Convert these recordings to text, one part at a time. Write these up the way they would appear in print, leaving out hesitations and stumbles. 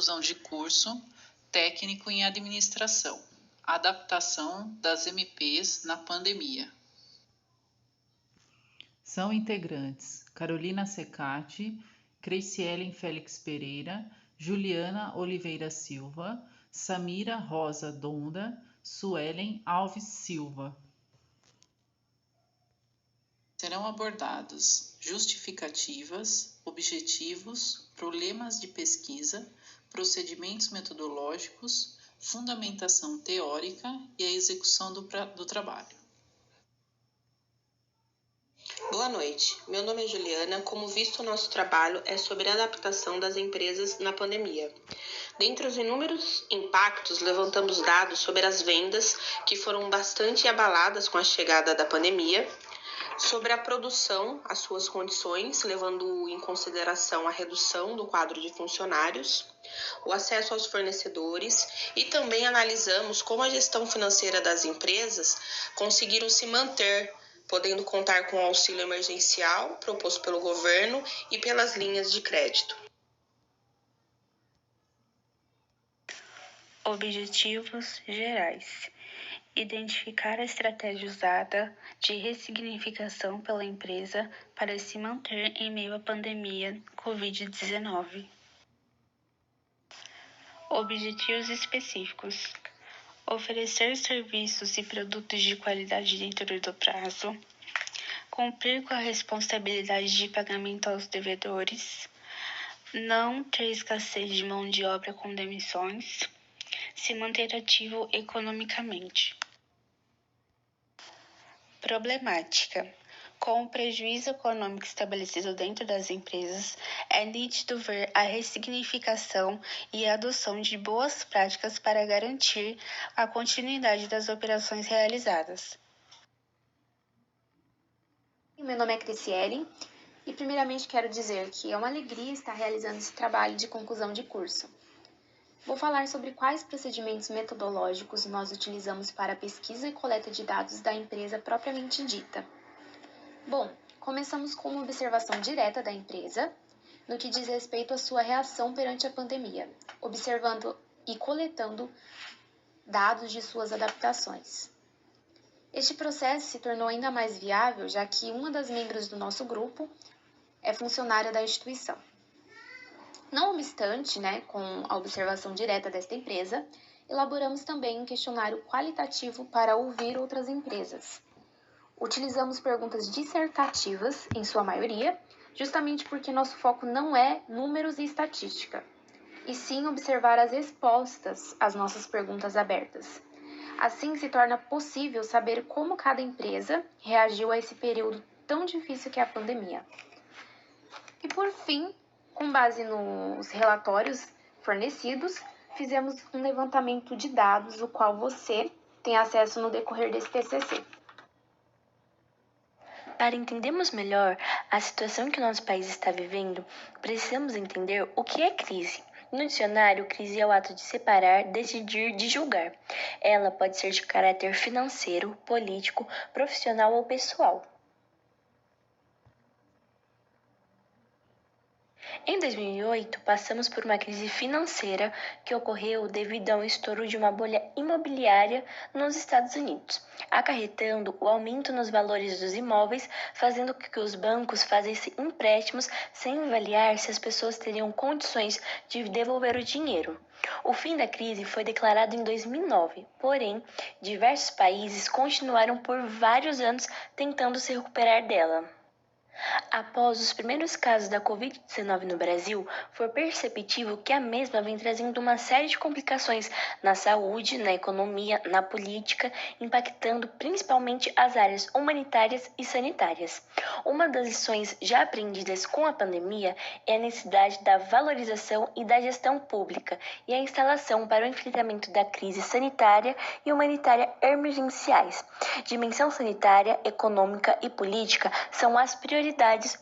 conclusão de curso técnico em administração, adaptação das MPs na pandemia. São integrantes Carolina Secati, Cricielen Félix Pereira, Juliana Oliveira Silva, Samira Rosa Donda, Suelen Alves Silva. Serão abordados justificativas, objetivos, problemas de pesquisa, procedimentos metodológicos, fundamentação teórica e a execução do trabalho. Boa noite, meu nome é Juliana. Como visto, o nosso trabalho é sobre a adaptação das empresas na pandemia. Dentre os inúmeros impactos, levantamos dados sobre as vendas, que foram bastante abaladas com a chegada da pandemia, sobre a produção, as suas condições, levando em consideração a redução do quadro de funcionários, o acesso aos fornecedores e também analisamos como a gestão financeira das empresas conseguiram se manter, podendo contar com o auxílio emergencial proposto pelo governo e pelas linhas de crédito. Objetivos gerais: identificar a estratégia usada de ressignificação pela empresa para se manter em meio à pandemia Covid-19. Objetivos específicos: oferecer serviços e produtos de qualidade dentro do prazo, cumprir com a responsabilidade de pagamento aos devedores, não ter escassez de mão de obra com demissões, se manter ativo economicamente. Problemática: com o prejuízo econômico estabelecido dentro das empresas, é nítido ver a ressignificação e a adoção de boas práticas para garantir a continuidade das operações realizadas. Meu nome é Cricielen e primeiramente quero dizer que é uma alegria estar realizando esse trabalho de conclusão de curso. Vou falar sobre quais procedimentos metodológicos nós utilizamos para a pesquisa e coleta de dados da empresa propriamente dita. Bom, começamos com uma observação direta da empresa, no que diz respeito à sua reação perante a pandemia, observando e coletando dados de suas adaptações. Este processo se tornou ainda mais viável, já que uma das membros do nosso grupo é funcionária da instituição. Não obstante, com a observação direta desta empresa, elaboramos também um questionário qualitativo para ouvir outras empresas. Utilizamos perguntas dissertativas, em sua maioria, justamente porque nosso foco não é números e estatística, e sim observar as respostas às nossas perguntas abertas. Assim, se torna possível saber como cada empresa reagiu a esse período tão difícil que é a pandemia. E por fim, com base nos relatórios fornecidos, fizemos um levantamento de dados, o qual você tem acesso no decorrer desse TCC. Para entendermos melhor a situação que o nosso país está vivendo, precisamos entender o que é crise. No dicionário, crise é o ato de separar, decidir, de julgar. Ela pode ser de caráter financeiro, político, profissional ou pessoal. Em 2008, passamos por uma crise financeira que ocorreu devido ao estouro de uma bolha imobiliária nos Estados Unidos, acarretando o aumento nos valores dos imóveis, fazendo com que os bancos fizessem empréstimos sem avaliar se as pessoas teriam condições de devolver o dinheiro. O fim da crise foi declarado em 2009, porém, diversos países continuaram por vários anos tentando se recuperar dela. Após os primeiros casos da Covid-19 no Brasil, foi perceptível que a mesma vem trazendo uma série de complicações na saúde, na economia, na política, impactando principalmente as áreas humanitárias e sanitárias. Uma das lições já aprendidas com a pandemia é a necessidade da valorização e da gestão pública e a instalação para o enfrentamento da crise sanitária e humanitária emergenciais. Dimensão sanitária, econômica e política são as prioridades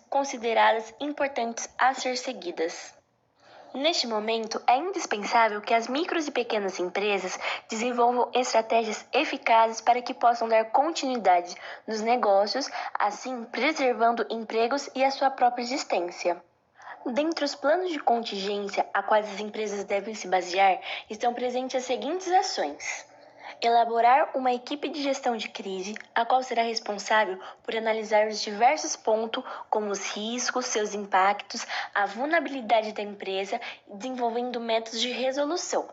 consideradas importantes a ser seguidas. Neste momento, é indispensável que as micros e pequenas empresas desenvolvam estratégias eficazes para que possam dar continuidade nos negócios, assim preservando empregos e a sua própria existência. Dentre os planos de contingência a quais as empresas devem se basear, estão presentes as seguintes ações: elaborar uma equipe de gestão de crise, a qual será responsável por analisar os diversos pontos, como os riscos, seus impactos, a vulnerabilidade da empresa, desenvolvendo métodos de resolução.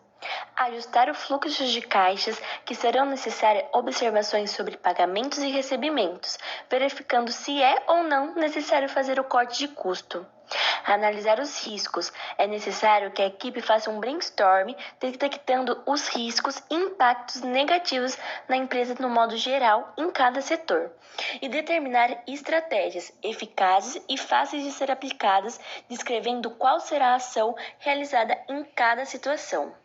Ajustar o fluxo de caixas, que serão necessárias observações sobre pagamentos e recebimentos, verificando se é ou não necessário fazer o corte de custo. Analisar os riscos. É necessário que a equipe faça um brainstorm detectando os riscos e impactos negativos na empresa no modo geral em cada setor. E determinar estratégias eficazes e fáceis de ser aplicadas, descrevendo qual será a ação realizada em cada situação.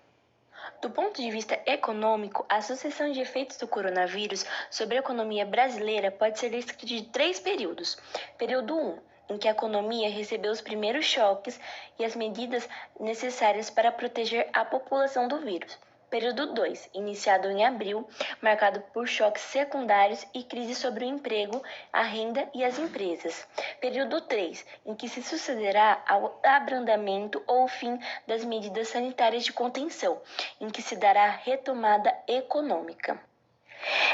Do ponto de vista econômico, a sucessão de efeitos do coronavírus sobre a economia brasileira pode ser descrita de 3 períodos. Período 1, em que a economia recebeu os primeiros choques e as medidas necessárias para proteger a população do vírus. Período 2, iniciado em abril, marcado por choques secundários e crise sobre o emprego, a renda e as empresas. Período 3, em que se sucederá ao abrandamento ou fim das medidas sanitárias de contenção, em que se dará retomada econômica.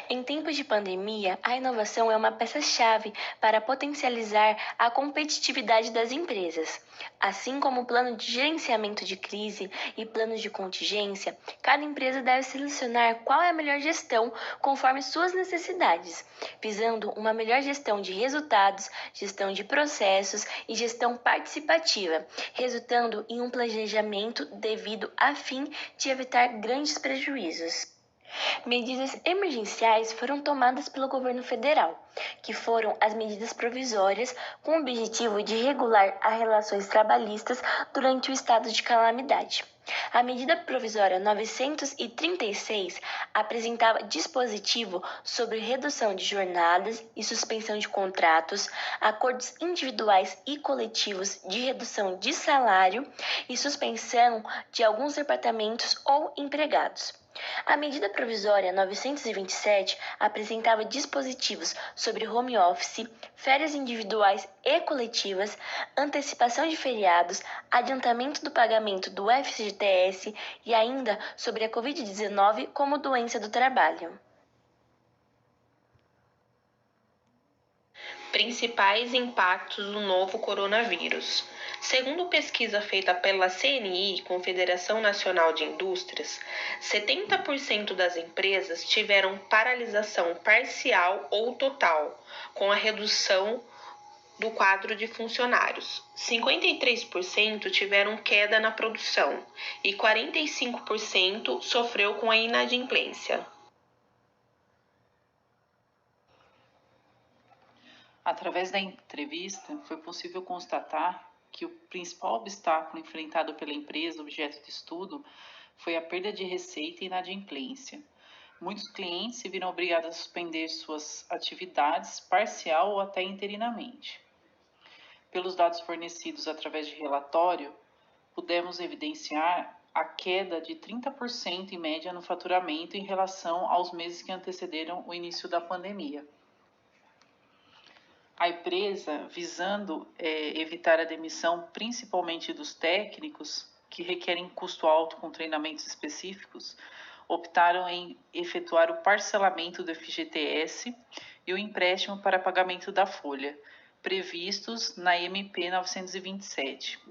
Em tempos de pandemia, a inovação é uma peça-chave para potencializar a competitividade das empresas. Assim como o plano de gerenciamento de crise e planos de contingência, cada empresa deve selecionar qual é a melhor gestão conforme suas necessidades, visando uma melhor gestão de resultados, gestão de processos e gestão participativa, resultando em um planejamento devido a fim de evitar grandes prejuízos. Medidas emergenciais foram tomadas pelo governo federal, que foram as medidas provisórias com o objetivo de regular as relações trabalhistas durante o estado de calamidade. A medida provisória 936 apresentava dispositivo sobre redução de jornadas e suspensão de contratos, acordos individuais e coletivos de redução de salário e suspensão de alguns departamentos ou empregados. A medida provisória 927 apresentava dispositivos sobre home office, férias individuais e coletivas, antecipação de feriados, adiantamento do pagamento do FGTS e ainda sobre a Covid-19 como doença do trabalho. Principais impactos do novo coronavírus. Segundo pesquisa feita pela CNI, Confederação Nacional de Indústrias, 70% das empresas tiveram paralisação parcial ou total, com a redução do quadro de funcionários. 53% tiveram queda na produção e 45% sofreu com a inadimplência. Através da entrevista, foi possível constatar que o principal obstáculo enfrentado pela empresa objeto de estudo foi a perda de receita e inadimplência. Muitos clientes se viram obrigados a suspender suas atividades parcial ou até interinamente. Pelos dados fornecidos através de relatório, pudemos evidenciar a queda de 30% em média no faturamento em relação aos meses que antecederam o início da pandemia. A empresa, visando evitar a demissão principalmente dos técnicos, que requerem custo alto com treinamentos específicos, optaram em efetuar o parcelamento do FGTS e o empréstimo para pagamento da folha, previstos na MP 927.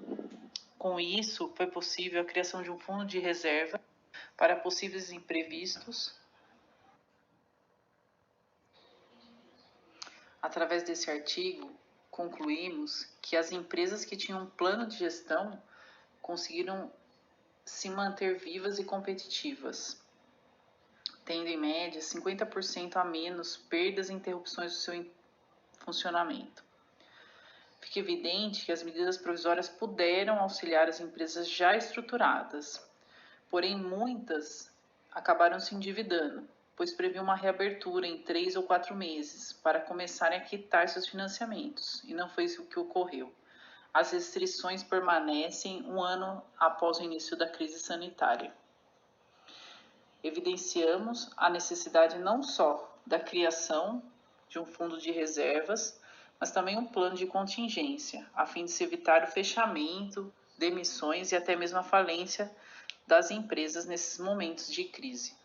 Com isso, foi possível a criação de um fundo de reserva para possíveis imprevistos. Através desse artigo, concluímos que as empresas que tinham um plano de gestão conseguiram se manter vivas e competitivas, tendo em média 50% a menos perdas e interrupções do seu funcionamento. Fica evidente que as medidas provisórias puderam auxiliar as empresas já estruturadas, porém muitas acabaram se endividando, pois previam uma reabertura em 3 ou 4 meses para começarem a quitar seus financiamentos, e não foi isso que ocorreu. As restrições permanecem um ano após o início da crise sanitária. Evidenciamos a necessidade não só da criação de um fundo de reservas, mas também um plano de contingência, a fim de se evitar o fechamento, demissões e até mesmo a falência das empresas nesses momentos de crise.